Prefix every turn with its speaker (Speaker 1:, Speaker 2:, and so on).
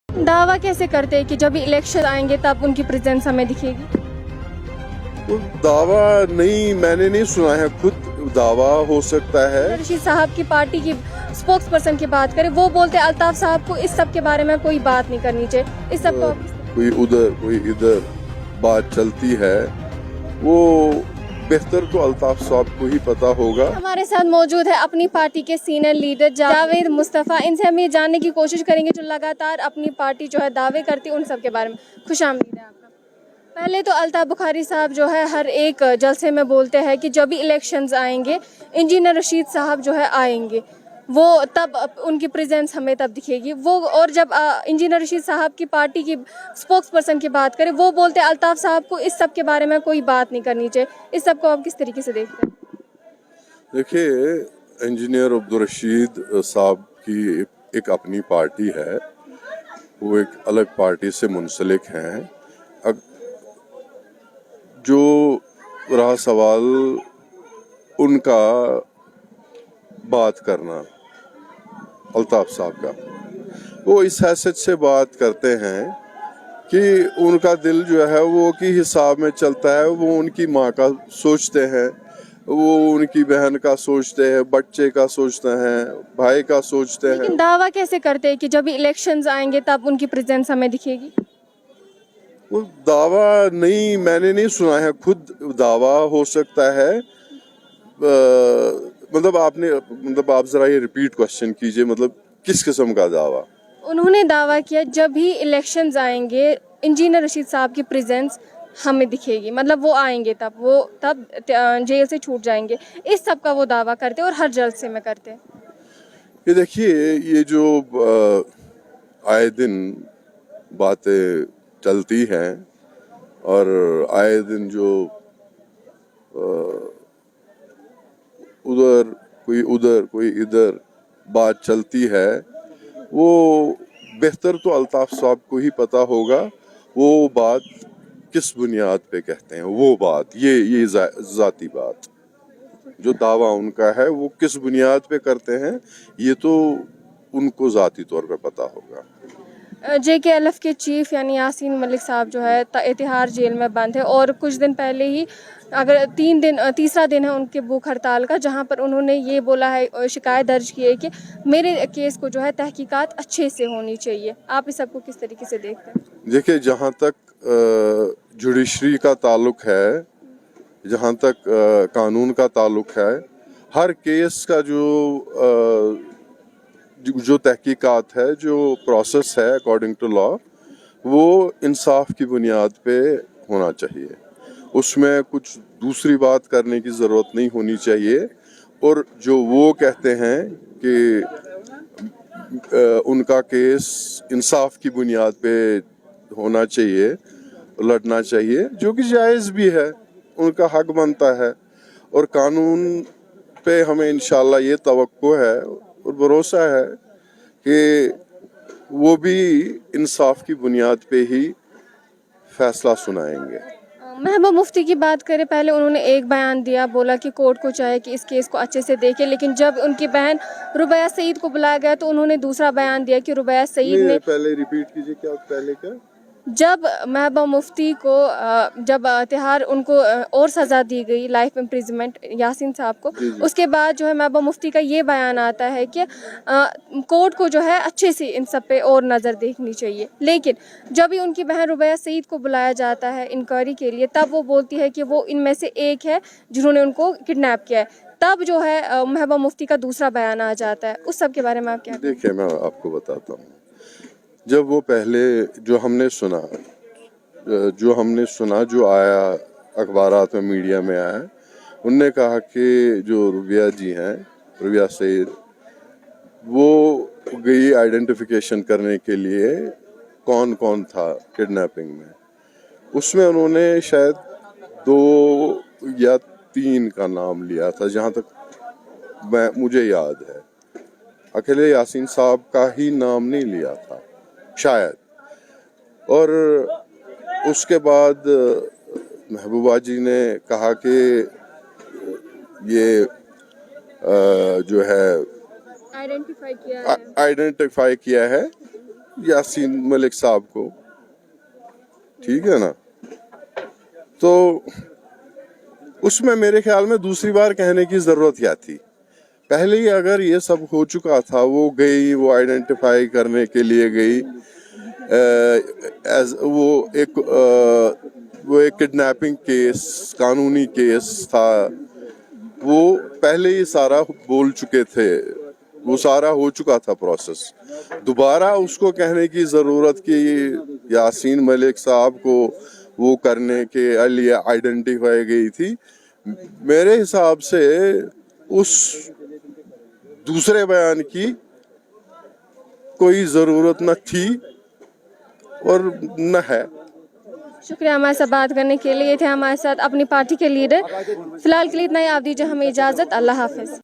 Speaker 1: दावा कैसे करते हैं कि जब इलेक्शन आएंगे तब उनकी प्रेजेंस हमें दिखेगी?
Speaker 2: वो दावा नहीं, मैंने नहीं सुना है, खुद दावा हो सकता है।
Speaker 1: रशीद साहब की पार्टी की स्पोक्स पर्सन की बात करें, वो बोलते हैं अल्ताफ साहब को इस सब के बारे में कोई बात नहीं करनी चाहिए। इस सब को
Speaker 2: कोई उधर कोई इधर बात चलती है, वो बेहतर तो अल्ताफ साहब को ही पता होगा।
Speaker 1: हमारे साथ मौजूद है अपनी पार्टी के सीनियर लीडर जावेद मुस्तफ़ा। इनसे हम ये जानने की कोशिश करेंगे जो लगातार अपनी पार्टी जो है दावे करती है उन सब के बारे में। खुशामदीद है आपका। पहले तो अल्ताफ बुखारी साहब जो है हर एक जलसे में बोलते हैं कि जब भी इलेक्शंस आएंगे इंजीनियर रशीद साहब जो है आएंगे, वो तब उनकी प्रेजेंस हमें तब दिखेगी। वो और जब इंजीनियर रशीद साहब की पार्टी की स्पोक्स पर्सन की बात करें, वो बोलते हैं अल्ताफ साहब को इस सब के बारे में कोई बात नहीं करनी चाहिए। इस सब को आप किस तरीके से देखते हैं?
Speaker 2: देखिए, इंजीनियर अब्दुल रशीद साहब की एक अपनी पार्टी है, वो एक अलग पार्टी से मुंसलिक हैं। जो रहा सवाल उनका बात करना अल्ताफ साहब का, वो इस हैसियत से बात करते हैं कि उनका दिल जो है वो की हिसाब में चलता है। वो उनकी माँ का सोचते हैं, वो उनकी बहन का सोचते हैं, बच्चे का सोचते हैं, भाई का सोचते हैं।
Speaker 1: लेकिन दावा कैसे करते हैं कि जब इलेक्शंस आएंगे तब उनकी प्रेजेंस हमें दिखेगी?
Speaker 2: वो दावा नहीं, मैंने नहीं सुना है, खुद दावा हो सकता है। मतलब आप जरा ये रिपीट क्वेश्चन कीजिए, मतलब किस किस्म का दावा?
Speaker 1: उन्होंने दावा किया जब भी इलेक्शंस आएंगे इंजीनियर रशीद साहब की प्रेजेंस हमें दिखेगी, मतलब वो आएंगे तब जेल से छूट जाएंगे। इस सब का वो दावा करते हैं और हर जलसे में करते हैं।
Speaker 2: ये देखिए, ये जो आए दिन बातें चलती हैं और आए दिन जो उधर कोई इधर बात चलती है, वो बेहतर तो अल्ताफ साहब को ही पता होगा वो बात किस बुनियाद पे कहते हैं। वो बात ये जाती बात जो दावा उनका है वो किस बुनियाद पे करते हैं, ये तो उनको जाती तौर पे पता होगा।
Speaker 1: JKLF के चीफ यानी यासीन मलिक साहब जो है एतिहाद जेल में बंद है और कुछ दिन पहले ही अगर तीसरा दिन है उनके भूख हड़ताल का, जहां पर उन्होंने ये बोला है, शिकायत दर्ज की है कि मेरे केस को जो है तहकीकात अच्छे से होनी चाहिए। आप इस सबको किस तरीके से देखते हैं?
Speaker 2: देखिए, जहाँ तक जुडिशरी का ताल्लुक है, जहाँ तक कानून का ताल्लुक है, हर केस का जो तहकीकात है, जो प्रोसेस है अकॉर्डिंग टू लॉ, वो इंसाफ की बुनियाद पे होना चाहिए। उसमें कुछ दूसरी बात करने की ज़रूरत नहीं होनी चाहिए। और जो वो कहते हैं कि उनका केस इंसाफ की बुनियाद पे होना चाहिए, लड़ना चाहिए, जो कि जायज़ भी है, उनका हक बनता है। और कानून पे हमें इंशाल्लाह ये तवक्को है और भरोसा है कि वो भी इंसाफ की बुनियाद पे ही फैसला सुनाएंगे।
Speaker 1: महबूबा मुफ्ती की बात करें, पहले उन्होंने एक बयान दिया, बोला कि कोर्ट को चाहे कि इस केस को अच्छे से देखे, लेकिन जब उनकी बहन रुबैया सईद को बुलाया गया तो उन्होंने दूसरा बयान दिया कि रुबैया सईद ने
Speaker 2: पहले रिपीट कीजिए, क्या पहले क्या?
Speaker 1: जब महबूबा मुफ्ती को जब तिहाड़ उनको और सज़ा दी गई, लाइफ इम्प्रिजमेंट यासीन साहब को, उसके बाद जो है महबूबा मुफ्ती का ये बयान आता है कि कोर्ट को जो है अच्छे से इन सब पे और नज़र देखनी चाहिए। लेकिन जब भी उनकी बहन रुबैया सईद को बुलाया जाता है इंक्वायरी के लिए, तब वो बोलती है कि वो इनमें से एक है जिन्होंने उनको किडनैप किया है। तब जो है महबूबा मुफ्ती का दूसरा बयान आ जाता है। उस सब के बारे में आप क्या?
Speaker 2: देखिए, मैं आपको बताता हूँ। जब वो पहले जो हमने सुना जो आया अखबारात में, मीडिया में आया, उनने कहा कि जो रुबिया जी हैं, रुबिया सईद, वो गई आइडेंटिफिकेशन करने के लिए कौन कौन था किडनैपिंग में। उसमें उन्होंने शायद 2 या 3 का नाम लिया था, जहाँ तक मुझे याद है। अकेले यासीन साहब का ही नाम नहीं लिया था शायद। और उसके बाद महबूबा जी ने कहा कि ये जो है
Speaker 1: आइडेंटिफाई किया है
Speaker 2: यासीन मलिक साहब को, ठीक है ना। तो उसमें मेरे ख्याल में दूसरी बार कहने की जरूरत क्या थी। पहले ही अगर ये सब हो चुका था, वो गई, वो आइडेंटिफाई करने के लिए गई, वो एक किडनैपिंग केस, कानूनी केस था, वो पहले ही सारा बोल चुके थे, वो सारा हो चुका था प्रोसेस। दोबारा उसको कहने की ज़रूरत कि यासीन मलिक साहब को वो करने के लिए आइडेंटिफाई गई थी, मेरे हिसाब से उस दूसरे बयान की कोई ज़रूरत न थी और न है।
Speaker 1: शुक्रिया हमारे साथ बात करने के लिए। ये थे हमारे साथ अपनी पार्टी के लीडर। फिलहाल के लिए इतना ही, आप दीजिए हमें इजाज़त। अल्लाह हाफिज़।